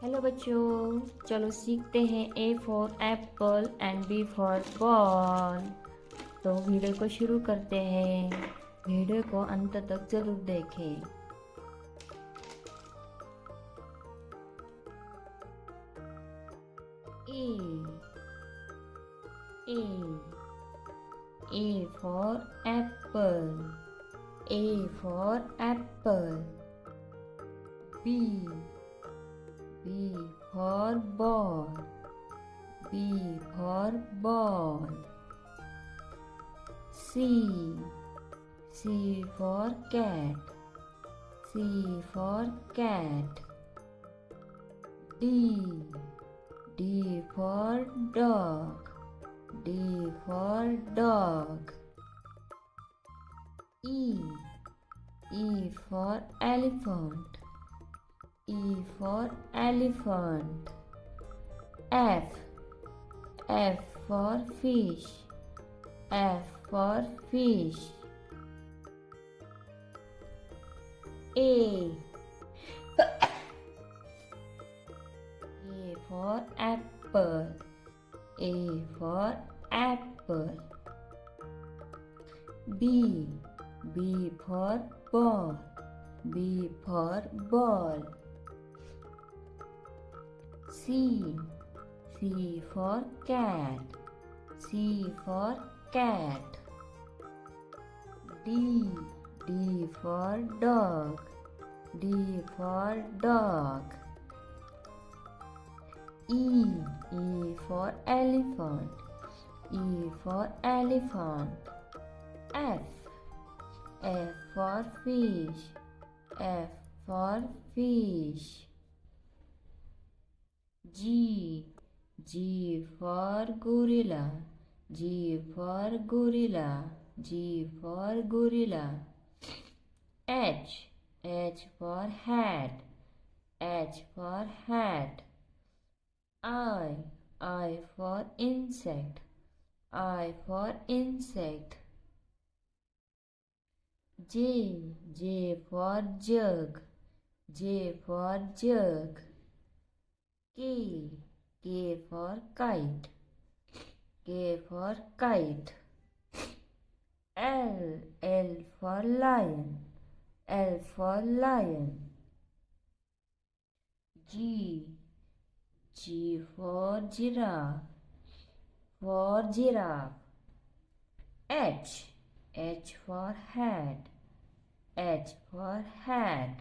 Hello बच्चों, चलो सीखते हैं A for apple and B for ball. तो वीडियो को शुरू करते हैं। वीडियो को अंत तक जरूर देखें। A A for apple, A for apple. B B for ball, B for ball. C for cat, C for cat. D for dog, D for dog. E for elephant, E for elephant. F for fish, F for fish. A for apple, A for apple. B for ball, B for ball. C for cat, C for cat. D for dog, D for dog. E for elephant, E for elephant. F for fish, F for fish. G for gorilla, G for gorilla, G for gorilla. H for hat, H for hat. I for insect, I for insect. J for jug, J for jug. K for kite, K for kite. L for lion, L for lion. G for giraffe, for giraffe. H for hat, H for hat.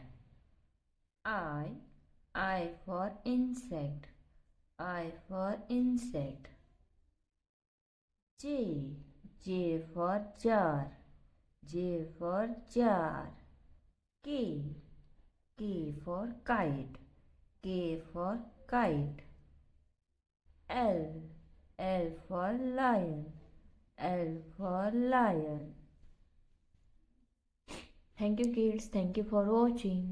I for insect, I for insect. J for jar, J for jar. K for kite, K for kite. L for lion, L for lion. Thank you kids, thank you for watching.